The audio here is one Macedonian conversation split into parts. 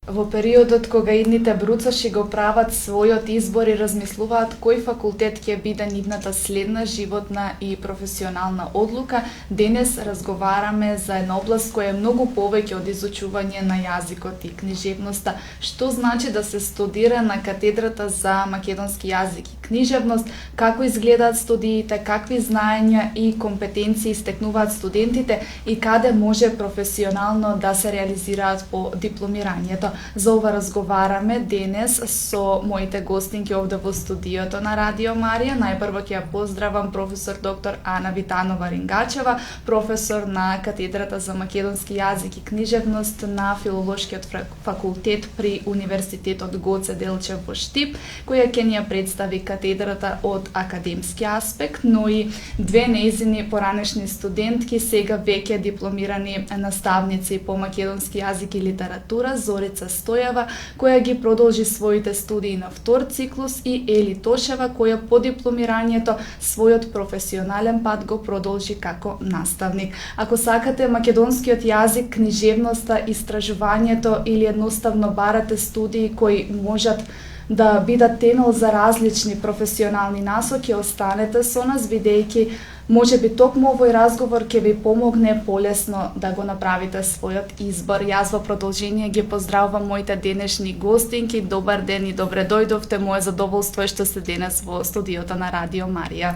Во периодот кога идните бруцаши го прават својот избор и размислуваат кој факултет ќе биде нивната следна животна и професионална одлука, денес разговараме за една област која е многу повеќе од изучување на јазикот и книжевноста. Што значи да се студира на катедрата за македонски јазик и книжевност, како изгледаат студиите, какви знаења и компетенции стекнуваат студентите и каде може професионално да се реализираат по дипломирањето. За ова разговараме денес со моите гостинки овде во студиото на Радио Марија. Најпрво ќе ја поздравам професор доктор Ана Витанова-Рингачева, професор на катедрата за македонски јазик и книжевност на Филолошкиот факултет при Универзитетот Гоце Делчев во Штип, која ќе ни ја представи катедрата од академски аспект, но и две нејзини поранешни студентки, сега веќе дипломирани наставници по македонски јазик и литература, Зорица Стојава, која ги продолжи своите студии на втор циклус, и Ели Тошева, која по дипломирањето својот професионален пат го продолжи како наставник. Ако сакате македонскиот јазик, книжевноста, истражувањето или едноставно барате студии кои можат да бидат темел за различни професионални насоки, останете со нас, бидејќи можеби токму овој разговор ќе ви помогне полесно да го направите својот избор. Јас во продолжение ги поздравувам моите денешни гостинки. Добар ден и добре дојдовте. Мое задоволство е што сте денес во студиото на Радио Марија.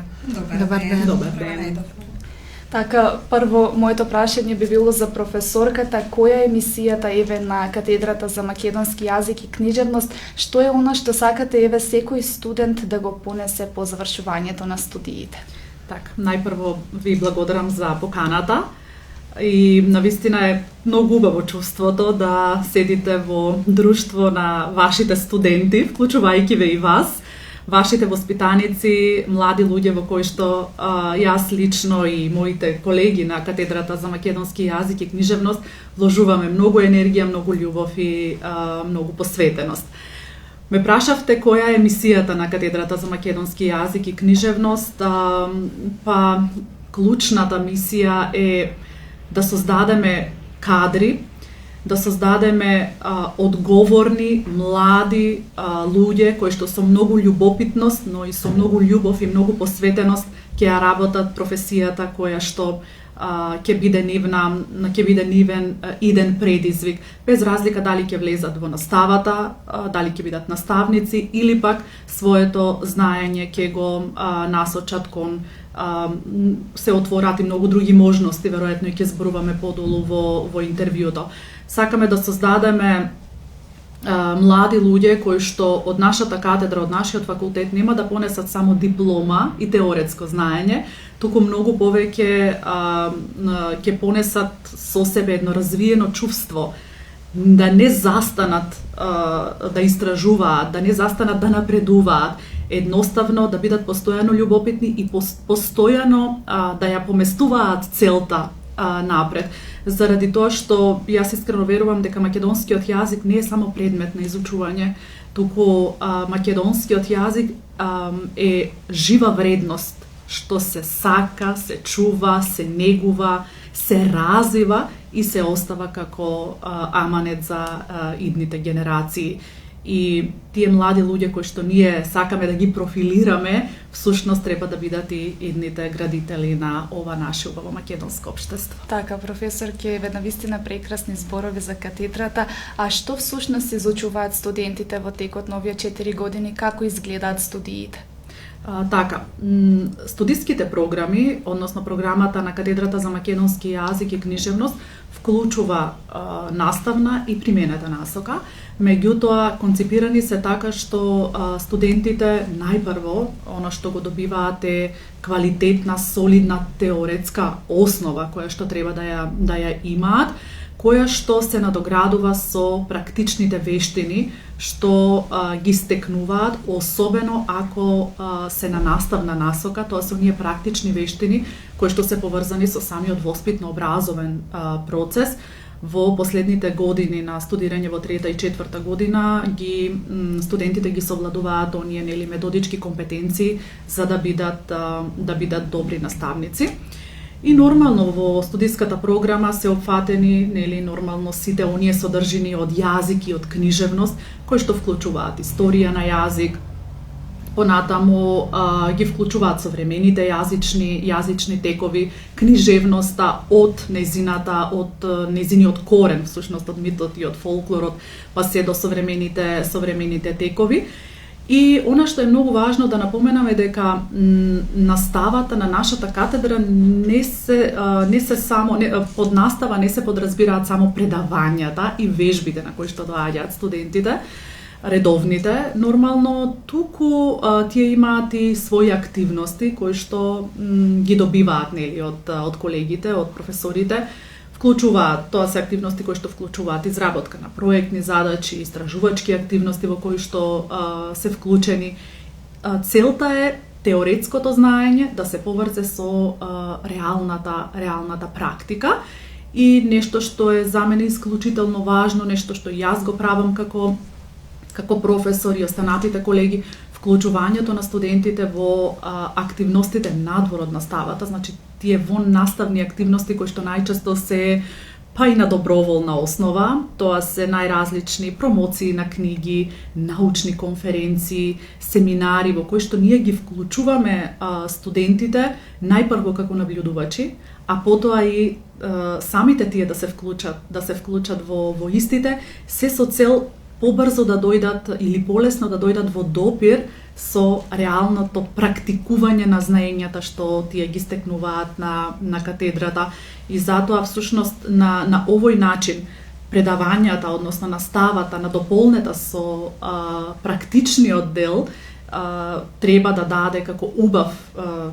Добар ден. Добар ден. Така, прво, моето прашање би било за професорката. Која е мисијата еве на катедрата за македонски јазик и книжевност? Што е она што сакате еве секој студент да го понесе по завршувањето на студиите? Так, најпрво ви благодарам за поканата и навистина е многу убаво чувството да седите во друштво на вашите студенти, вклучувајќи ве и вас, вашите воспитаници, млади луѓе во кои што јас лично и моите колеги на катедрата за македонски јазик и книжевност вложуваме многу енергија, многу љубов и многу посветеност. Ме прашавте која е мисијата на катедрата за македонски јазик и книжевност. Па клучната мисија е да создадеме кадри, да создадеме одговорни, млади луѓе кои што со многу љубопитност, но и со многу љубов и многу посветеност ќе ја работат професијата која што ќе биде нивен иден предизвик, без разлика дали ќе влезат во наставата, дали ќе бидат наставници или пак своето знаење ќе го насочат кон се отворат и многу други можности, веројатно и ќе зборуваме подолу во интервјуто. Сакаме да создадеме млади луѓе кои што од нашата катедра, од нашиот факултет нема да понесат само диплома и теоретско знаење, туку многу повеќе ќе понесат со себе едно развиено чувство, да не застанат да истражуваат, да не застанат да напредуваат, едноставно да бидат постојано љубопитни и постојано да ја поместуваат целта напред. Заради тоа што јас искрено верувам дека македонскиот јазик не е само предмет на изучување, туку македонскиот јазик е жива вредност што се сака, се чува, се негува, се развива и се остава како аманет за идните генерации. И тие млади луѓе кои што ние сакаме да ги профилираме, всушност треба да бидат и идните градители на ова наше убаво македонско општество. Така, професор, ќе ве навистина прекрасни зборови за катедрата. А што всушност изучуваат студентите во текот на овие 4 години? Како изгледаат студиите? Така, студиските програми, односно програмата на катедрата за македонски јазик и книжевност, вклучува наставна и применета насока. Меѓутоа, концепирани се така што студентите најпрво, оно што го добиваат е квалитетна, солидна теоретска основа која што треба да ја имаат, која што се надоградува со практичните вештини што ги стекнуваат, особено ако се на наставна насока, тоа се оние практични вештини кои што се поврзани со самиот воспитно-образовен процес. Во последните години на студирање во 3-та и 4-та година студентите ги совладуваат оние методички компетенции за да бидат добри наставници. И нормално во студиската програма се опфатени, нели, нормално сите оние содржини од јазик и од книжевност, кои што вклучуваат историја на јазик, понатаму ги вклучуваат современите јазични текови, книжевноста од незиниот корен, всушност од митот и од фолклорот, па се до современите текови. И она што е многу важно да напоменаме дека наставата на нашата катедра под настава не се подразбираат само предавањата и вежбите на кои што доаѓаат студентите, редовните, нормално туку тие имаат и своји активности кои што ги добиваат, нели, од колегите, од професорите. Вклучуваат, тоа се активности кои што вклучуваат изработка на проектни задачи, истражувачки активности во кои што се вклучени. Целта е теоретското знаење да се поврзе со реалната практика и нешто што е за мене исклучително важно, нешто што јас го правам како професор и останатите колеги, вклучувањето на студентите во активностите надвор од наставата, значи тие воннаставни активности кои што најчесто се па и на доброволна основа, тоа се најразлични промоции на книги, научни конференции, семинари во кои што ние ги вклучуваме студентите најпрво како набљудувачи, а потоа и самите тие да се вклучат во истите, се со цел побрзо да дојдат или полесно да дојдат во допир со реалното практикување на знаењата што тие ги стекнуваат на катедрата. И затоа всушност на овој начин предавањата, односно наставата надополнета со практичниот дел треба да даде како убав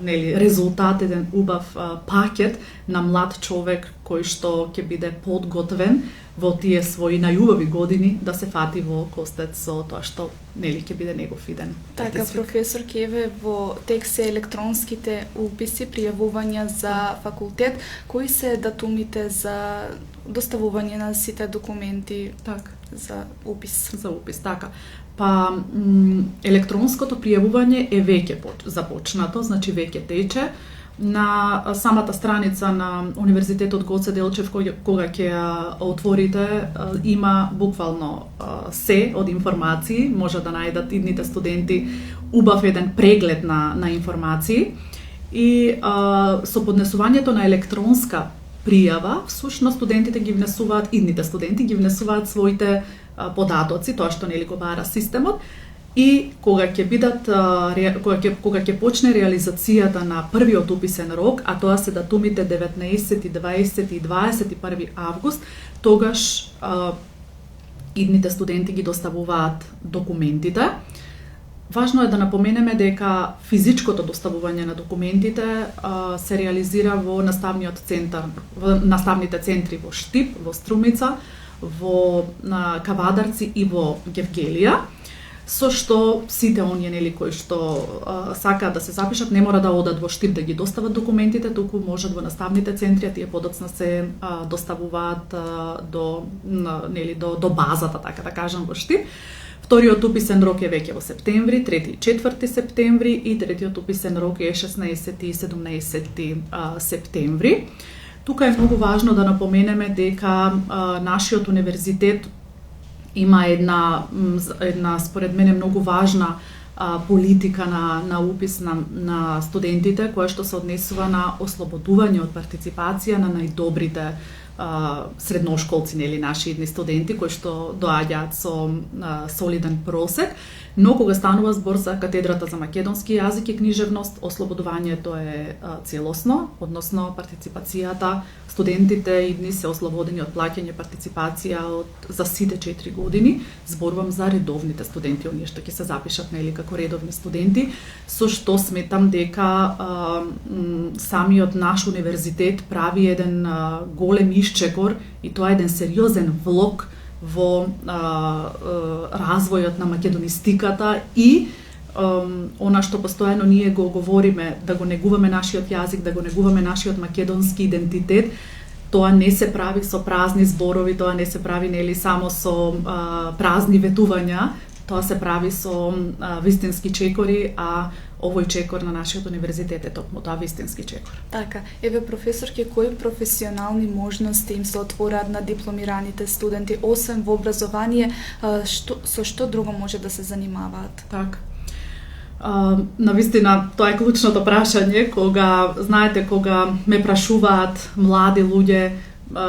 резултат, еден убав пакет на млад човек кој што ќе биде подготвен во тие своји најубави години да се фати во костец со тоа што ќе биде негов иден. Така, професор Кеве, во тек се електронските уписи, пријавувања за факултет, кои се датумите за доставување на сите документи за упис? За упис, така. Па електронското пријавување е веќе започнато, значи веќе тече. На самата страница на Универзитетот Гоце Делчев, кога ќе ја отворите, има буквално се од информации, може да најдат идните студенти убав еден преглед на информации. И со поднесувањето на електронска пријава, всушност студентите ги внесуваат, идните студенти ги внесуваат своите податоци, тоа што го бара системот, и кога ќе почне реализацијата на првиот уписен рок, а тоа се датумите 19, 20 и 21 август, тогаш идните студенти ги доставуваат документите. Важно е да напоменеме дека физичкото доставување на документите се реализира во наставниот центар, во наставните центри во Штип, во Струмица, во Кавадарци и во Гевгелија, со што сите оние кои што сакаат да се запишат не мора да одат во Штип да ги достават документите, туку можат во наставните центри, а тие подоцна се доставуваат до базата, така да кажам, во Штип. Вториот уписен рок е веќе во септември, 3 и 4 септември и третиот уписен рок е 16 и 17 септември. Тука е многу важно да напоменеме дека нашиот универзитет има една според мене многу важна политика на упис на студентите, која што се однесува на ослободување од партиципација на најдобрите средношколци, наши идни студенти кои што доаѓаат со солиден просек, но кога станува збор за катедрата за македонски јазик и книжевност, ослободувањето е целосно, односно партиципацијата, студентите идни се ослободени од плаќање партиципација за сите 4 години. Зборувам за редовните студенти, оние што ќе се запишат како редовни студенти, со што сметам дека самиот наш универзитет прави еден голем исчекор и тоа е еден сериозен влог во развојот на македонистиката и она што постојано ние го говориме, да го негуваме нашиот јазик, да го негуваме нашиот македонски идентитет. Тоа не се прави со празни зборови, тоа не се прави само со празни ветувања, Тоа се прави со вистински чекори, а овој чекор на нашиот универзитет е токму тоа вистински чекор. Така, еве професорке, кои професионални можности им се отвораат на дипломираните студенти, освен во образование, со што друго може да се занимаваат? Така. Навистина, тоа е клучното прашање, кога ме прашуваат млади луѓе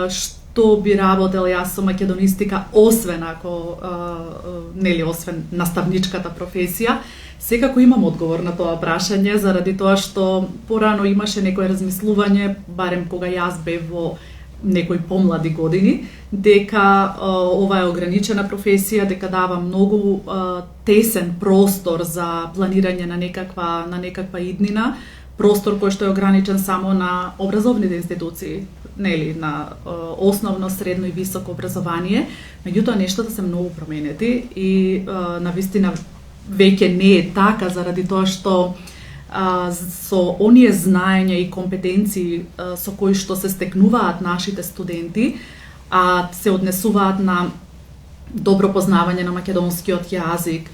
што би работел јас со македонистика, освен освен наставничката професија, секако имам одговор на тоа прашање, заради тоа што порано имаше некој размислување, барем кога јас бев во некои помлади години, дека ова е ограничена професија, дека дава многу тесен простор за планирање на некаква иднина, простор кој што е ограничен само на образовните институции, нели, на основно, средно и високо образование. Меѓутоа нештата се многу променети и навистина веќе не е така, заради тоа што со оние знаења и компетенции со кои што се стекнуваат нашите студенти, а се однесуваат на добро познавање на македонскиот јазик,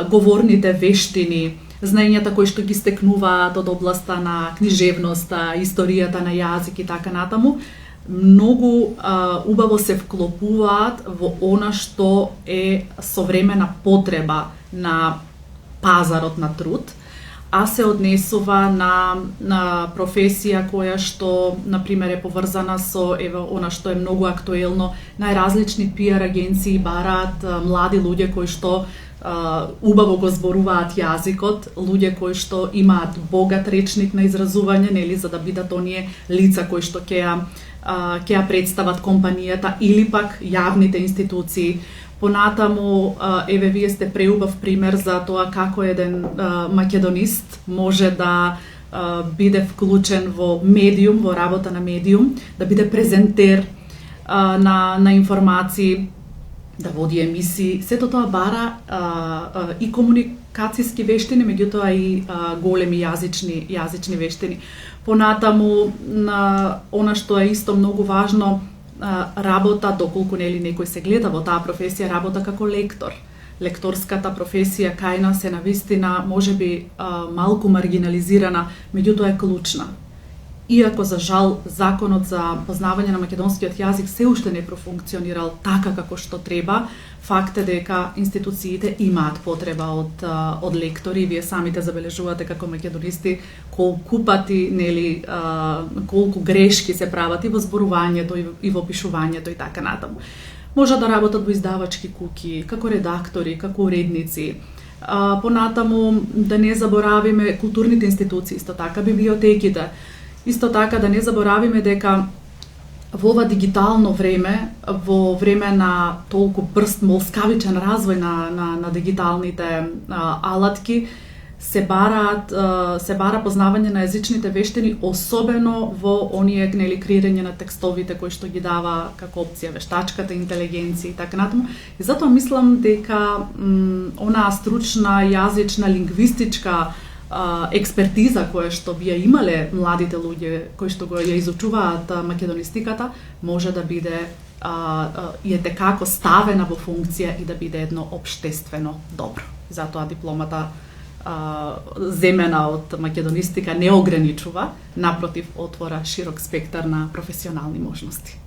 говорните вештини, знаењата кои што ги стекнуваат од областа на книжевноста, историјата на јазик и така натаму, многу убаво се вклопуваат во она што е современа потреба на пазарот на труд, а се однесува на професија која што, например, е поврзана со она што е многу актуелно, најразлични PR агенции бараат млади луѓе кои што убаво го зборуваат јазикот, луѓе кои што имаат богат речник на изразување, нели, за да бидат оние лица кои што ќе ја представат компанијата или пак јавните институции. Понатаму, еве, вие сте преубав пример за тоа како еден македонист може да биде вклучен во медиум, во работа на медиум, да биде презентер на информации, да води емисии. Сето тоа бара и комуникацијски вештини, меѓутоа и големи јазични вештини. Понатаму, она што е исто многу важно, работа, доколку нели некој се гледа во таа професија, работа како лектор. Лекторската професија кај нас е навистина можеби малку маргинализирана, меѓутоа е клучна. Иако за жал законот за познавање на македонскиот јазик се уште не профункционирал така како што треба, факт е дека институциите имаат потреба од лектори. Вие самите забележувате како македонисти колку пати, нели, колку грешки се прават и во зборувањето и во пишувањето и така натаму. Може да работат во издавачки куќи, како редактори, како уредници. Понатаму да не заборавиме културните институции, исто така библиотеките. Исто така да не заборавиме дека во ова дигитално време, во време на толку брз, молскавичен развој на дигиталните алатки, се бара познавање на јазичните вештини, особено во оние, нели, креирање на текстовите кои што ги дава како опција вештачката интелигенција и така натаму. И затоа мислам дека онаа стручна јазична лингвистичка експертиза која што би ја имале младите луѓе кои што ја изучуваат македонистиката, може да биде и етекако ставена во функција и да биде едно општествено добро. Затоа дипломата земена од македонистика не ограничува, напротив, отвора широк спектар на професионални можности.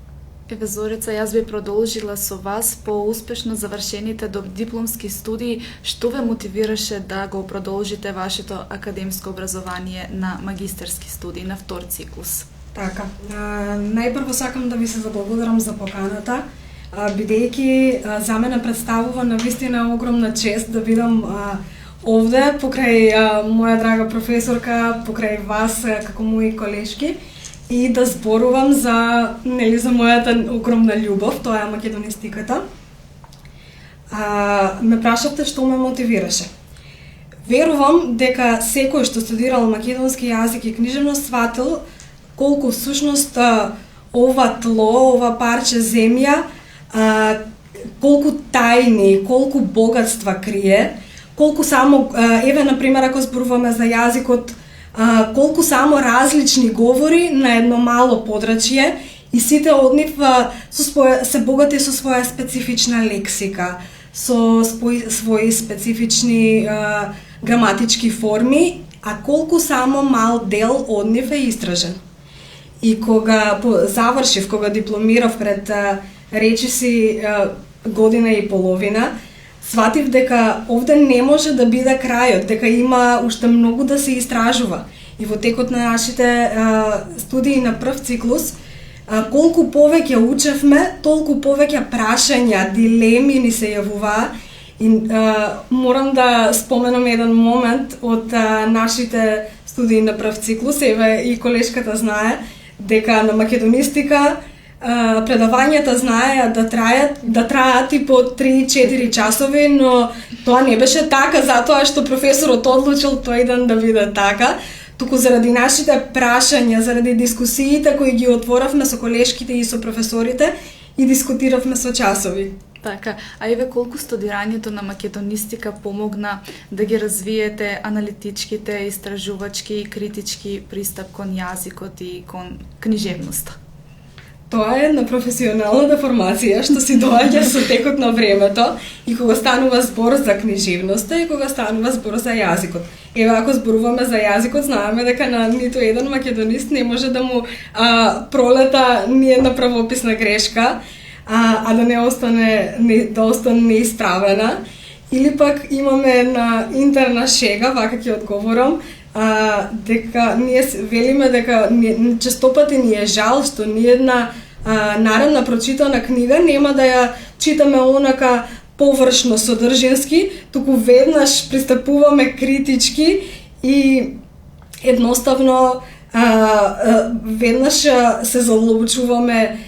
Еве, Зорица, јас би продолжила со вас по успешно завршените дипломски студии. Што ве мотивираше да го продолжите вашето академско образование на магистерски студии на втор циклус? Така, најпрво сакам да ви се заблагодарам за поканата, бидејќи за мене представува навистина огромна чест да бидам овде покрај моја драга професорка, покрај вас како мои колешки, и да зборувам за мојата огромна љубов, тоа е македонистиката. Ме прашавте што ме мотивираше. Верувам дека секој што студирал македонски јазик и книжевност сватил колку всушност ова тло, ова парче земја, колку тајни, колку богатства крие, колку само, еве, например, ако зборуваме за јазикот, колку само различни говори на едно мало подрачје и сите од нив се богати со своја специфична лексика, со своји специфични граматички форми, а колку само мал дел од нив е истражен. И кога завршив, кога дипломирав пред речиси година и половина, сватив дека овде не може да биде крајот, дека има уште многу да се истражува. И во текот на нашите студии на прв циклус, колку повеќе учевме, толку повеќе прашања, дилеми ни се јавуваа. И морам да споменам еден момент од нашите студии на прв циклус, еве и колешката знае, дека на македонистика предавањата знаеа да траат и по 3-4 часови, но тоа не беше така затоа што професорот одлучил тој ден да биде така, туку заради нашите прашања, заради дискусиите кои ги отворавме со колешките и со професорите и дискутиравме со часови. Така, а еве колку студирањето на македонистика помогна да ги развиете аналитичките, истражувачки и критички пристап кон јазикот и кон книжевноста? Тоа е една професионална формација што си доаѓа со текот на времето и кога станува збор за книжевноста и кога станува збор за јазикот. Еве, ако зборуваме за јазикот, знаеме дека на ниту еден македонист не може да му пролета ни една правописна грешка, а да остане неисправена. Или пак имаме една интерна шега, вака ќе одговорам, дека ние велиме дека честопати ни е жал што ни една наредна прочитана книга нема да ја читаме онака површно содржински, туку веднаш пристапуваме критички и едноставно веднаш се задлабочуваме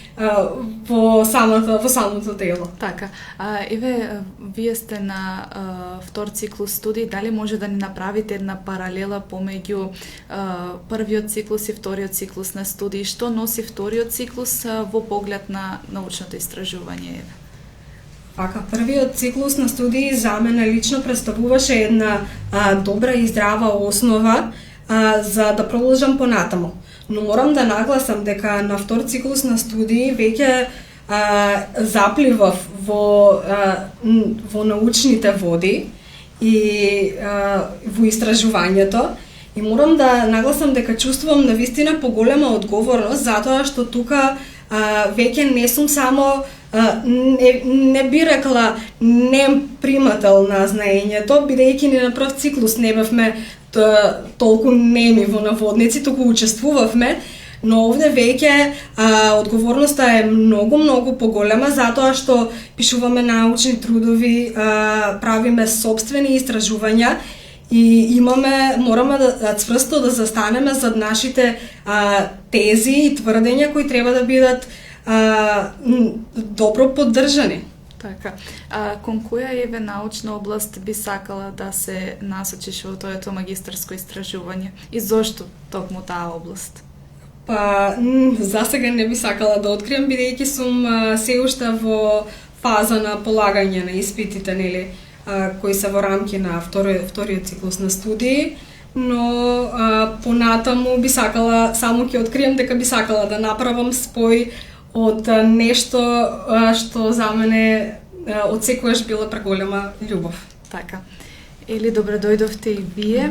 во самото дело. Така, еве, вие сте на втор циклус студии, дали може да ни направите една паралела помеѓу првиот циклус и вториот циклус на студии? Што носи вториот циклус во поглед на научното истражување? Така, првиот циклус на студии за мене лично представуваше една добра и здрава основа за да продолжам понатаму. Но морам да нагласам дека на втор циклус на студии веќе запливав во научните води и во истражувањето. И морам да нагласам дека чувствувам навистина поголема одговорност, затоа што тука веќе не сум само, не би рекла нем примател на знаењето, бидејќи ни на прв циклус не бевме толку неми во наводници, туку учествувавме, но овде веќе одговорноста е многу поголема, затоа што пишуваме научни трудови, правиме собствени истражувања и мораме да цврсто да застанеме зад нашите тези и тврдења кои треба да бидат добро поддржани. Така, кон која еве научна област би сакала да се насочиш во тоето магистарско истражување? И зошто токму таа област? Па, за сега не би сакала да откриам, бидејќи сум се уште во фаза на полагање на испитите, нели, кои се во рамки на вториот циклус на студии, но понатаму би сакала, само ќе откриам дека би сакала да направам спој од нешто што за мене од секојаш било преголема љубов. Така. Ели, добре дојдовте и вие.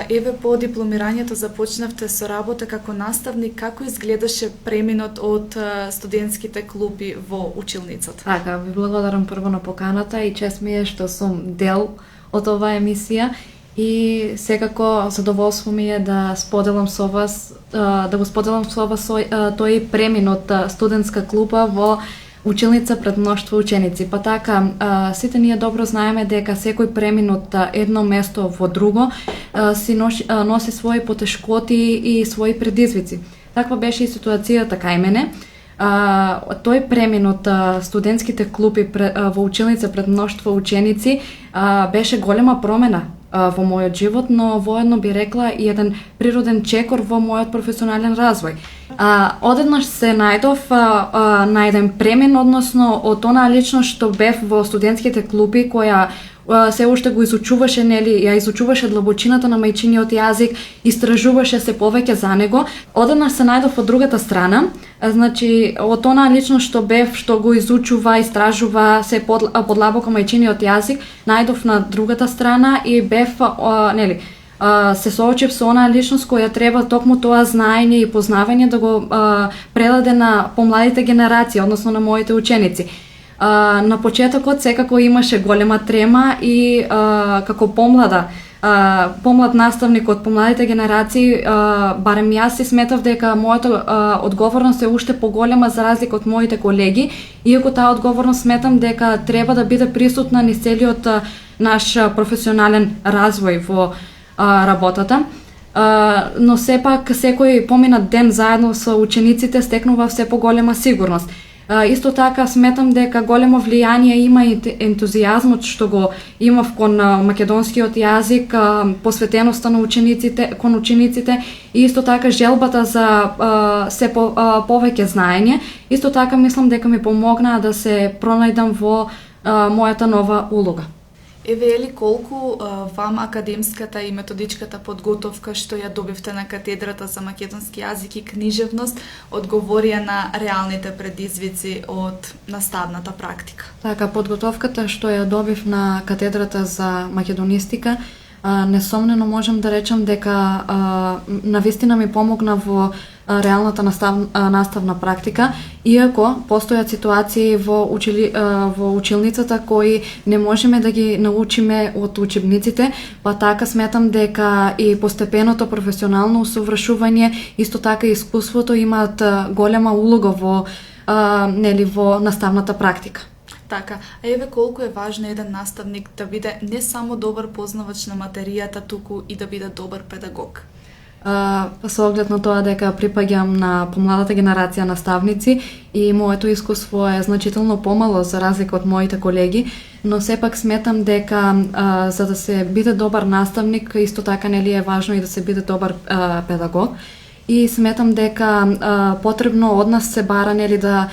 Еве, по дипломирањето започнавте со работа како наставник. Како изгледаше преминот од студентските клуби во училницата? Така, ви благодарам прво на поканата и чест ми е што сум дел од оваа емисија и секако задоволство ми е да споделам со вас, тој премин од студентска клуба во училница пред мноштво ученици. Па така, сите ние добро знаеме дека секој премин од едно место во друго си носи своји потешкоти и своји предизвици. Таква беше и ситуацијата кај мене. Тој премин од студентските клуби во училница пред мноштво ученици беше голема промена во мојот живот, но воедно би рекла и еден природен чекор во мојот професионален развој. Одеднаш се најдов на еден премин, односно од онаа личност што бев во студентските клуби, која се уште го изучуваше, нели, ја изучуваше длабочината на мајчиниот јазик, истражуваше се повеќе за него. Одеднаш се најдов од другата страна, значи од онаа личност што бев, што го изучува, истражува се подлабоко мајчиниот јазик, најдов на другата страна и бев, нели, се соочив со онаа личност која треба токму тоа знаење и познавање да го предаде на помладите генерации, односно на моите ученици. На почетокот секако имаше голема трема и како помлад наставник од помладите генерации, барем јас си сметав дека мојата одговорност е уште поголема за разлика од моите колеги, иако таа одговорност сметам дека треба да биде присутна низ целиот наш професионален развој во работата. Но сепак секој поминат ден заедно со учениците стекнува все поголема сигурност. Исто така сметам дека големо влијание има и ентузијазмот што го имав кон македонскиот јазик, посветеноста на кон учениците и исто така желбата за се повеќе знаење. Исто така мислам дека ми помогнаа да се пронајдам во мојата нова улога. Еве, ели колку вам академската и методичката подготовка што ја добивте на катедрата за македонски јазик и книжевност одговорија на реалните предизвици од наставната практика? Така, подготовката што ја добив на катедрата за македонистика, несомнено можам да речам дека навистина ми помогна во реалната наставна практика, иако постојат ситуации во училницата кои не можеме да ги научиме од учебниците, па така сметам дека и постепеното професионално усовршување, исто така и искуството имаат голема улога во наставната практика. Така, а еве колку е важно еден наставник да биде не само добар познавач на материјата, туку и да биде добар педагог. Со оглед на тоа дека припаѓам на помладата генерација наставници и моето искуство е значително помало за разлика од моите колеги, но сепак сметам дека за да се биде добар наставник, исто така нели е важно и да се биде добар педагог. И сметам дека потребно од нас се бара нели да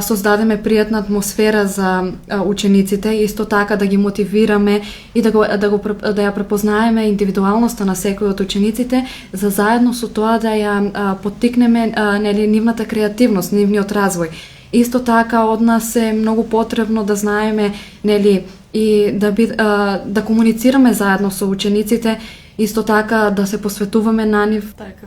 создадеме пријатна атмосфера за учениците, исто така да ги мотивираме и да ја препознаеме индивидуалноста на секој од учениците, за заедно со тоа да ја поттикнеме нели нивната креативност, нивниот развој. Исто така од нас е многу потребно да знаеме нели и да комуницираме заедно со учениците, исто така да се посветуваме на нив. Така.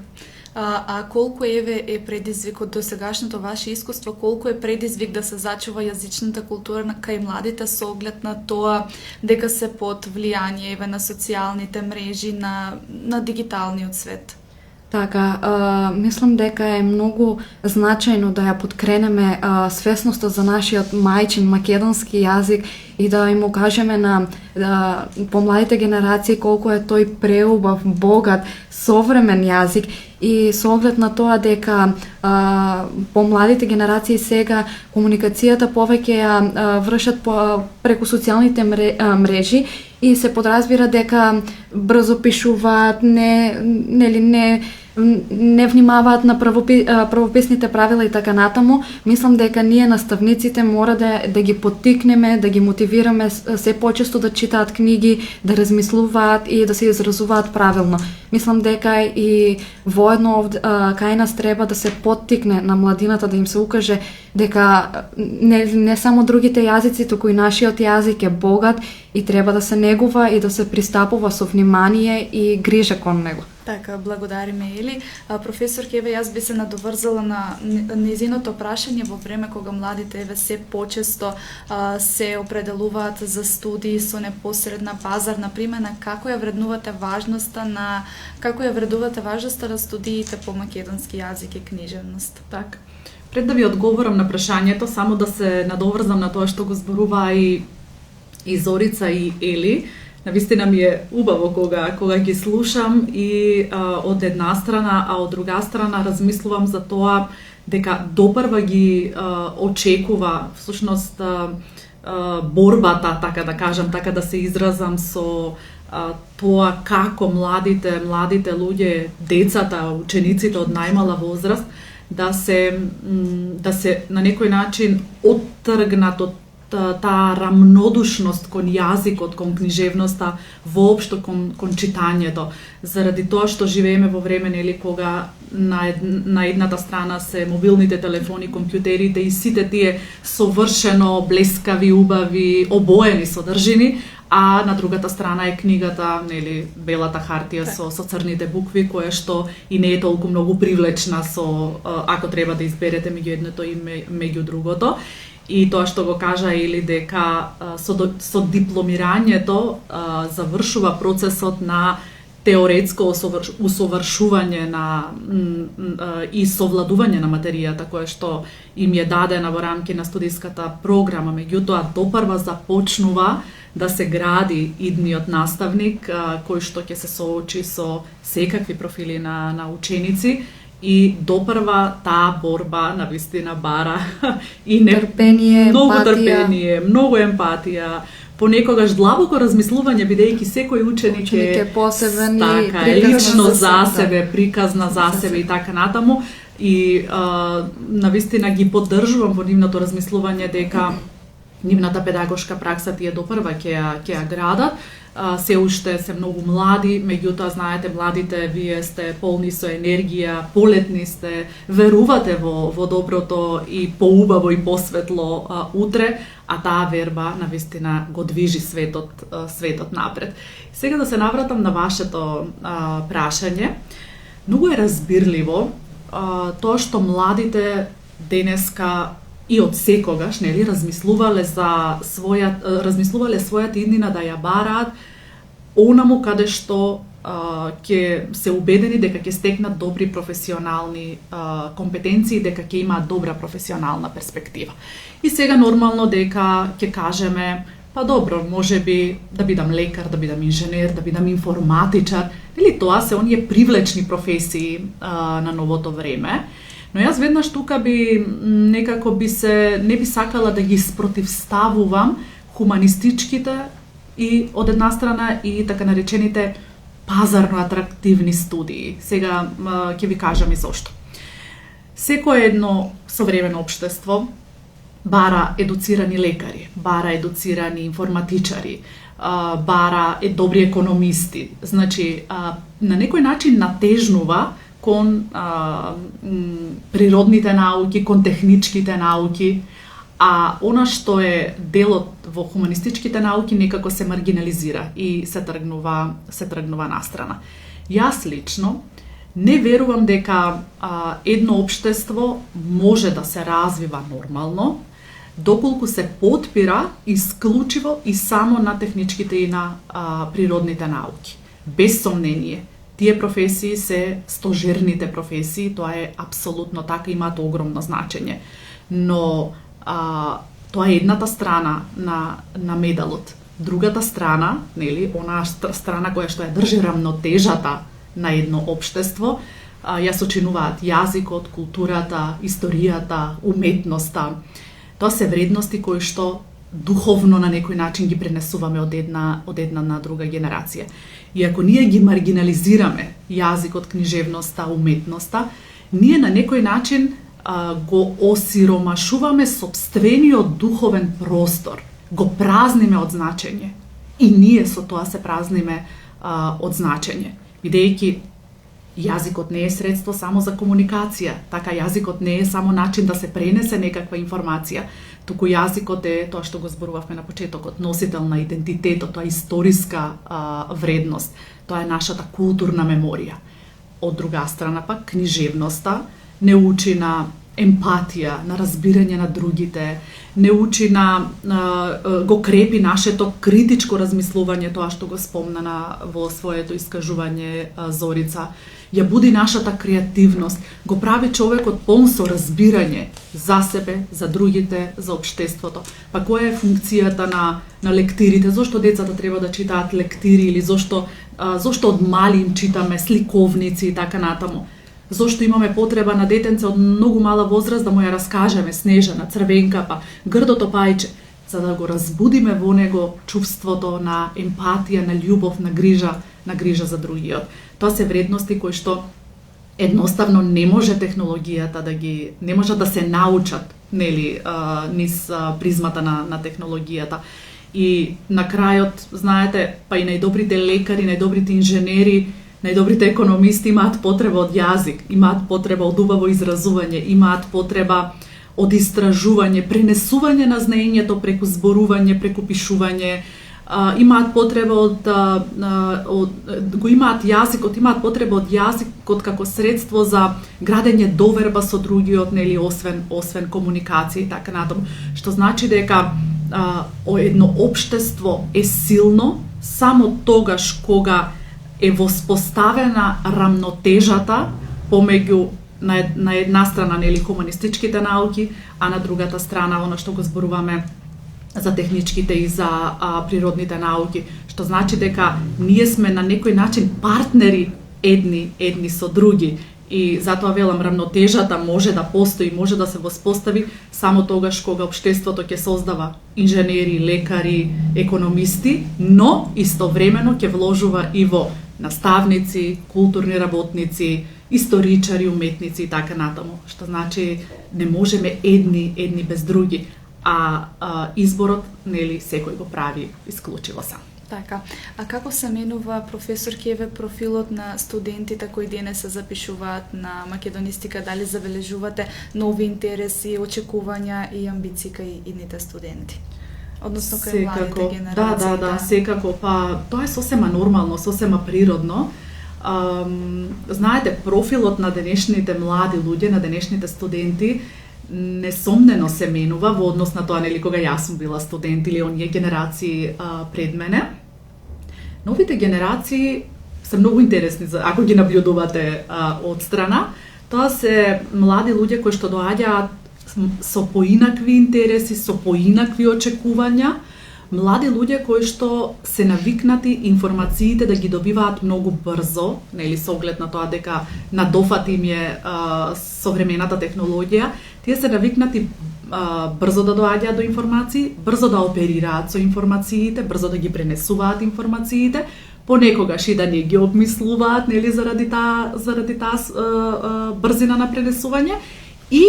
А колку е предизвик од досегашното ваше искуство, колку е предизвик да се зачува јазичната култура кај младите со оглед на тоа дека се под влијание на социјалните мрежи, на дигиталниот свет? Така, мислам дека е многу значајно да ја подкренеме свесноста за нашиот мајчин македонски јазик и да им окажеме на помладите генерации колку е тој преубав, богат, современ јазик и со оглед на тоа дека помладите генерации сега комуникацијата повеќе ја вршат преку социјалните мрежи и се подразбира дека брзо пишуваат, не внимаваат на правописните правила и така натаму. Мислам дека ние наставниците мора да ги поттикнеме, да ги мотивираме се почесто да читаат книги, да размислуваат и да се изразуваат правилно. Мислам дека и воедно кај нас треба да се поттикне на младината, да им се укаже дека не само другите јазици, туку и нашиот јазик е богат и треба да се негува и да се пристапува со внимание и грижа кон него. Така, благодариме, Ели. Професор Кеве, јас би се надоврзала на незиното прашање во време кога младите се почесто се определуваат за студии со непосредна пазарна примена. Како ја вреднувате важноста на студиите по македонски јазик и книжевност? Така. Пред да ви одговорам на прашањето, само да се надоврзам на тоа што го зборува и Зорица и Ели. Навистина ми е убаво кога ги слушам и од една страна, а од друга страна размислувам за тоа дека допрва ги очекува всушност борбата, така да кажам, така да се изразам со тоа како младите луѓе, децата, учениците од најмала возраст да се на некој начин оттргнат од таа рамнодушност кон јазикот, кон книжевноста, воопшто кон читањето, заради тоа што живееме во време кога на едната страна се мобилните телефони, компјутерите и сите тие совршено блескави, убави, обоени содржини, а на другата страна е книгата, белата хартија со црните букви, која што и не е толку многу привлечна ако треба да изберете меѓу едното и меѓу другото. И тоа што го кажа или дека со дипломирањето завршува процесот на теоретско усовршување и совладување на материјата која што им е дадена во рамки на студиската програма, меѓутоа допрва започнува да се гради идниот наставник кој што ќе се соочи со секакви профили на ученици и допрва таа борба навистина бара и трпение, многу емпатија. трпение, многу емпатија, понекогаш длабоко размислување, бидејќи секој ученик е посебен и така, лично за себе, приказна за себе и така натаму. И навистина ги поддржувам во нивното размислување дека нивната педагошка пракса тие допрва ќе ја градат. Се уште се многу млади, меѓутоа знаете, младите вие сте полни со енергија, полетни сте, верувате во доброто и поубаво и посветло утре, а таа верба навистина го движи светот напред. Сега да се навратам на вашето прашање. Многу е разбирливо тоа што младите денеска и од секогаш, размислувале својата иднина да ја бараат онаму каде што ќе се убедени дека ќе стекнат добри професионални компетенции, дека ќе имаат добра професионална перспектива. И сега нормално дека ќе кажеме, па добро, можеби да бидам лекар, да бидам инженер, да бидам информатичар, тоа се оние привлечни професии на новото време. Но јас веднаш тука не би сакала да ги спротивставувам хуманистичките и од една страна и така наречените пазарно атрактивни студии. Сега ќе ви кажам и зошто. Секое едно современо општество бара едуцирани лекари, бара едуцирани информатичари, бара добри економисти. Значи, на некој начин натежнува кон природните науки, кон техничките науки, а она што е делот во хуманистичките науки некако се маргинализира и се тргнува настрана. Јас лично не верувам дека едно општество може да се развива нормално, доколку се потпира исклучиво и само на техничките и на природните науки. Без сомнение, тие професии се стожерните професии, тоа е апсолутно така, имаат огромно значење. Но тоа е едната страна на медалот. Другата страна, онаа страна која што ја држи рамнотежата на едно општество, ја сочинуваат јазикот, културата, историјата, уметноста. Тоа се вредности кои што духовно на некој начин ги пренесуваме од една на друга генерација. И ако ние ги маргинализираме јазикот, книжевноста, уметноста, ние на некој начин го осиромашуваме сопствениот духовен простор, го празниме од значење. И ние со тоа се празниме од значење, бидејќи јазикот не е средство само за комуникација, така јазикот не е само начин да се пренесе некаква информација, туку јазикот е тоа што го зборувавме на почетокот, носител на идентитетот, тоа е историска вредност, тоа е нашата културна меморија. Од друга страна пак книжевноста не учи на емпатија, на разбирање на другите, не учи го крепи нашето критичко размислување, тоа што го спомна во своето искажување Зорица, ја буди нашата креативност, го прави човекот полн со разбирање за себе, за другите, за општеството. Па која е функцијата на лектирите? Зошто децата треба да читаат лектири или зошто од мали им читаме сликовници и така натаму? Зошто имаме потреба на детенце од многу мала возраст да му ја раскажеме Снежана, Црвенка, па Грдото пајче, за да го разбудиме во него чувството на емпатија, на љубов, на грижа за другиот. Тоа се вредности кои што едноставно не може технологијата не може да се научат нели, низ призмата на технологијата. И на крајот, знаете, па и најдобрите лекари, најдобрите инженери, најдобрите економисти имаат потреба од јазик, имаат потреба од убаво изразување, имаат потреба од истражување, пренесување на знаењето преку зборување, преку пишување, имаат потреба го имаат јазикот, имаат потреба од јазикот како средство за градење доверба со другиот, нели, освен комуникација и така натаму, што значи дека едно општество е силно само тогаш кога е воспоставена рамнотежата помеѓу на една страна, нели, хуманистичките науки, а на другата страна она што го зборуваме за техничките и за природните науки, што значи дека ние сме на некој начин партнери едни со други. И затоа велам, рамнотежата може да постои, може да се воспостави само тогаш кога општеството ќе создава инженери, лекари, економисти, но истовремено ќе вложува и во наставници, културни работници, историчари, уметници и така натаму. Што значи не можеме едни без други, а изборот, нели, секој го прави исклучиво сам. Така. А како се менува, професор Кеве, профилот на студентите кои денес се запишуваат на македонистика? Дали забележувате нови интереси, очекувања и амбиции кај идните студенти? Односно кај младите генерации? Да, секако. Па тоа е сосема нормално, сосема природно. Знаете, профилот на денешните млади луѓе, на денешните студенти, несомнено се менува во однос на тоа, нели, кога јас сум била студент или оние генерации пред мене. Новите генерации се многу интересни, ако ги наблюдувате од страна. Тоа се млади луѓе кои што доаѓаат со поинакви интереси, со поинакви очекувања, млади луѓе кои што се навикнати информациите да ги добиваат многу брзо, нели, со оглед на тоа дека на дофат им е современата технологија. Тие се навикнати брзо да доаѓаат до информации, брзо да оперираат со информациите, брзо да ги пренесуваат информациите, понекогаш и да не ги обмислуваат, нели, заради таа брзина на пренесување. И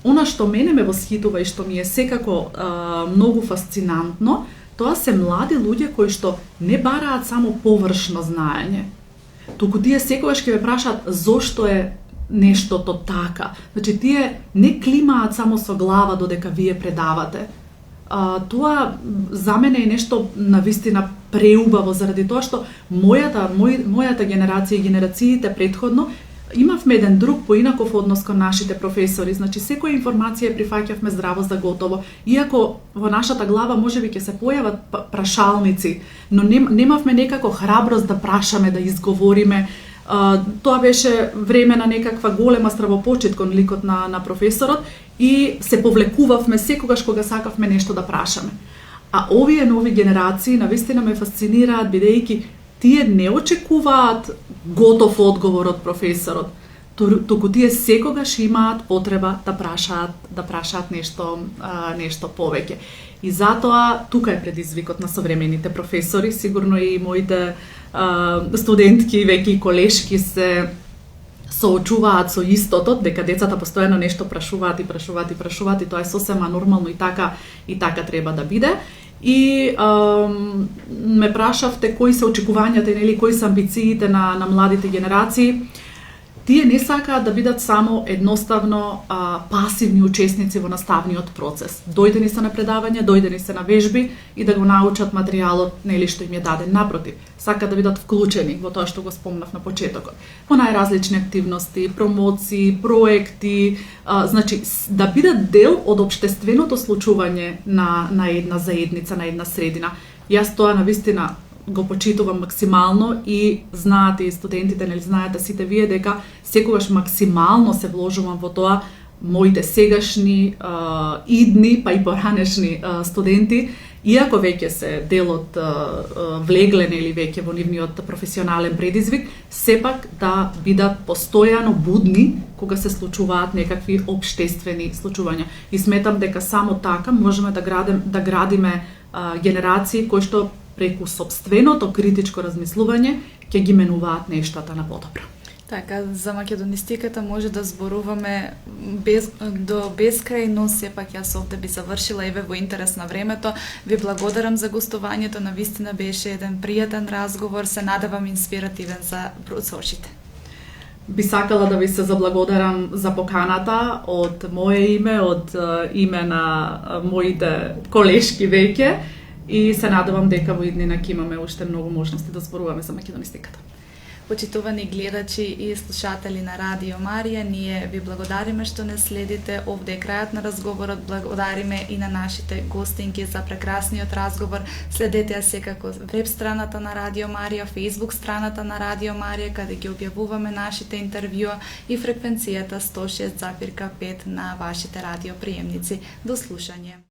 она што мене ме восхитува и што ми е секако многу фасцинантно, тоа се млади луѓе кои што не бараат само површно знаење, туку тие секогаш ќе ве прашаат зошто е нештото така. Значи, тие не климаат само со глава додека вие предавате. Тоа за мене е нешто навистина преубаво, заради тоа што мојата генерација и генерациите претходно имавме еден друг поинаков однос кон нашите професори. Значи, секоја информација прифаќавме здраво за готово. Иако во нашата глава можеби ќе се појават прашалници, но немавме некако храброст да прашаме, да изговориме. Тоа беше време на некаква голема стравопочит кон ликот на професорот и се повлекувавме секогаш кога сакавме нешто да прашаме. А овие нови генерации навистина ме фасцинираат, бидејќи тие не очекуваат готов одговор од професорот, туку тие секогаш имаат потреба да прашаат нешто повеќе. И затоа тука е предизвикот на современите професори, сигурно и моите студентки, веќе и колешки се соочуваат со истото, дека децата постојано нешто прашуваат и тоа е сосема нормално и така треба да биде. И ме прашавте кои се очекувањата, нели, кои се амбициите на младите генерации. Тие не сакаат да бидат само едноставно пасивни учесници во наставниот процес. Дојдени се на предавања, дојдени се на вежби и да го научат материјалот, нели, што им е даден. Напротив, сакаат да бидат вклучени во тоа што го спомнав на почетокот. Во најразлични активности, промоции, проекти, значи да бидат дел од општественото случување на една заедница, на една средина. Јас тоа навистина го почитувам максимално и знаете и студентите, нели, знаете сите вие дека секогаш максимално се вложувам во тоа моите сегашни, идни, па и поранешни студенти, иако веќе се дел од влегле, нели, веќе во нивниот професионален предизвик, сепак да бидат постојано будни кога се случуваат некакви општествени случувања. И сметам дека само така можеме да градиме генерации кои што преку сопственото критичко размислување ќе ги менуваат нештата на подобро. Така, за македонистиката може да зборуваме до безкрај, но сепак јас овде би завршила еве во интерес на времето. Ви благодарам за гостувањето, навистина беше еден пријатен разговор, се надевам инспиративен за процошите. Би сакала да ви се заблагодарам за поканата од мое име, од име на моите колешки веќе и се надевам дека во иднина ќе имаме уште многу можности да зборуваме за македонистиката. Почитувани гледачи и слушатели на Радио Марија, ние ви благодариме што не следите. Овде е крајот на разговорот. Благодариме и на нашите гостинки за прекрасниот разговор. Следете ја секако веб страната на Радио Марија, Facebook страната на Радио Марија, каде ги објавуваме нашите интервјуа и фреквенцијата 106,5 на вашите радиоприемници. До слушање.